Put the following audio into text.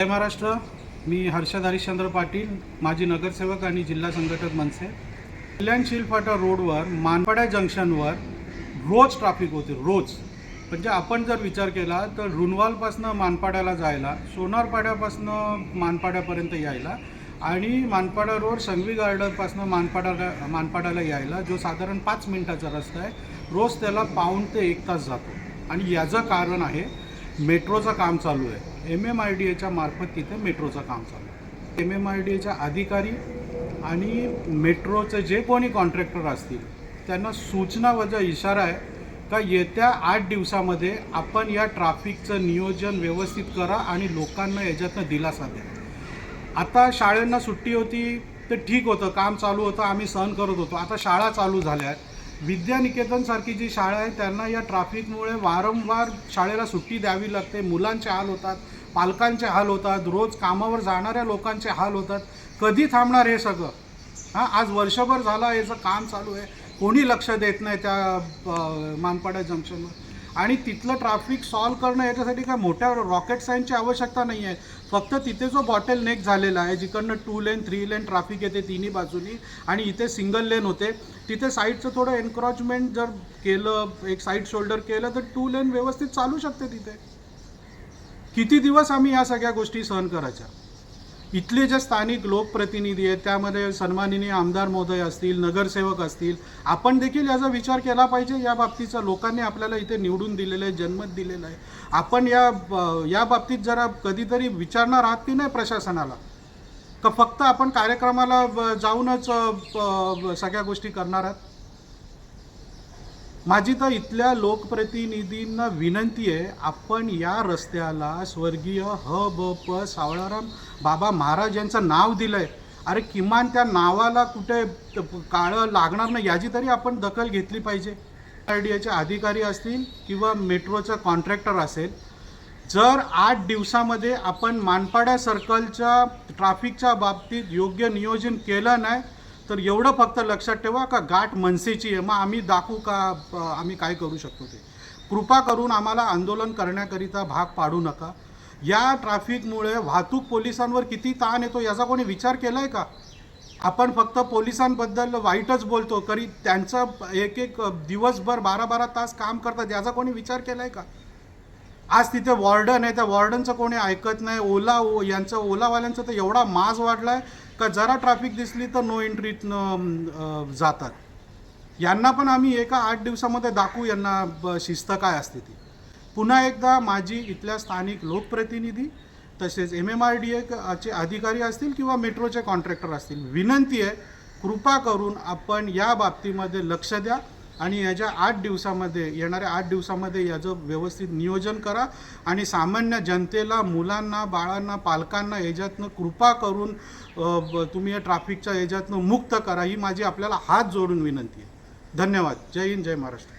जय महाराष्ट्र. मी हर्षद हरिश्चंद्र पाटील, माजी नगरसेवक आणि जिल्हा संघटक मनसे. कल्याण चिलफाटा रोडवर मानपाडा जंक्शनवर रोज ट्रॅफिक होते. रोज म्हणजे आपण जर विचार केला तर रुणवालपासनं मानपाड्याला जायला, सोनारपाड्यापासनं मानपाड्यापर्यंत यायला आणि मानपाडा रोड संघवी गार्डनपासनं मानपाड्याला यायला जो साधारण 5 मिनिटाचा रस्ता आहे, रोज त्याला पाऊण ते 1 तास जातो. आणि याचं कारण आहे मेट्रोचं काम चालू आहे. MMRDAच्या मार्फत तिथे मेट्रोचं काम चालू आहे. MMRDAच्या अधिकारी आणि मेट्रोचे जे कोणी कॉन्ट्रॅक्टर असतील त्यांना सूचनावजा इशारा आहे का येत्या 8 दिवसामध्ये आपण या ट्रॅफिकचं नियोजन व्यवस्थित करा आणि लोकांना याच्यातनं दिलासा द्या. आता शाळांना सुट्टी होती तर ठीक होतं, काम चालू होतं, आम्ही सहन करत होतो. आता शाळा चालू झाल्या आहेत. विद्यानिकेतनसारखी जी शाळा आहे त्यांना या ट्रॅफिकमुळे वारंवार शाळेला सुट्टी द्यावी लागते. मुलांचे हाल होतात, पालकांचे हाल होतात, रोज कामावर जाणाऱ्या लोकांचे हाल होतात. कधी थांबणार हे सगळं? आज वर्षभर झाला याचं काम चालू आहे, कोणी लक्ष देत नाही त्या मानपाडा जंक्शनवर. आणि तिथलं ट्रॅफिक सॉल्व करणं याच्यासाठी काय मोठ्या रॉकेट सायन्सची आवश्यकता नाही आहे. फक्त तिथे जो बॉटल नेक झालेला आहे, जिकडनं 2 लेन 3 लेन ट्रॅफिक येते तिन्ही बाजूनी आणि इथे सिंगल लेन होते, तिथे साईडचं थोडं एन्क्रोचमेंट जर केलं, एक साईड शोल्डर केलं तर 2 लेन व्यवस्थित चालू शकते तिथे. किती दिवस आम्ही या सगळ्या गोष्टी सहन करायच्या? इथले जे स्थानिक लोकप्रतिनिधी आहेत, त्यामध्ये सन्माननीय आमदार महोदय असतील, नगरसेवक असतील, आपण देखील याचा विचार केला पाहिजे. या बाबतीचा लोकांनी आपल्याला इथे निवडून दिलेलं आहे, जन्मत दिलेलं आहे. आपण या बाबतीत जरा कधीतरी विचारणार आहात की नाही प्रशासनाला, का फक्त आपण कार्यक्रमाला जाऊनच सगळ्या गोष्टी करणार आहात? माझी तर इथल्या लोकप्रतिनिधींना विनंती आहे, आपण या रस्त्याला स्वर्गीय ह.ब.प. सावळाराम बाबा महाराज यांचं नाव दिलं आहे. अरे किमान त्या नावाला कुठे काळं लागणार नाही याची तरी आपण दखल घेतली पाहिजे. MMRDAचे अधिकारी असतील किंवा मेट्रोचा कॉन्ट्रॅक्टर असेल, जर 8 दिवसामध्ये आपण मानपाडा सर्कलच्या ट्रॅफिकच्या बाबतीत योग्य नियोजन केलं नाही तर एवढं फक्त लक्षात ठेवा का गाठ मनसेची आहे. मग आम्ही दाखवू का आम्ही काय करू शकतो ते. कृपा करून आम्हाला आंदोलन करण्याकरिता भाग पाडू नका. या ट्रॅफिकमुळे वाहतूक पोलिसांवर किती ताण येतो याचा कोणी विचार केला आहे का? आपण फक्त पोलिसांबद्दल वाईटच बोलतो, तरी त्यांचं एक दिवसभर 12-12 तास काम करतात याचा कोणी विचार केला आहे का? आज तिथे वॉर्डन आहे, त्या वॉर्डनचं कोणी ऐकत नाही. ओलावाल्यांचं तर एवढा माज वाढला आहे का जरा ट्रॅफिक दिसली तर नो एंट्रीतनं जातात. यांना पण आम्ही एका 8 दिवसामध्ये दाखवू यांना शिस्त काय असते ती. पुन्हा एकदा माझी इथल्या स्थानिक लोकप्रतिनिधी तसेच MMRDAचे अधिकारी असतील किंवा मेट्रोचे कॉन्ट्रॅक्टर असतील, विनंती आहे कृपा करून आपण या बाबतीमध्ये लक्ष द्या आणि येणाऱ्या 8 दिवसामध्ये याचं व्यवस्थित नियोजन करा आणि सामान्य जनतेला, मुलांना, बाळांना, पालकांना याच्यातनं कृपा करून तुम्ही या ट्रॅफिकच्या याच्यातनं मुक्त करा, ही माझी आपल्याला हात जोडून विनंती आहे. धन्यवाद. जय हिंद, जय महाराष्ट्र.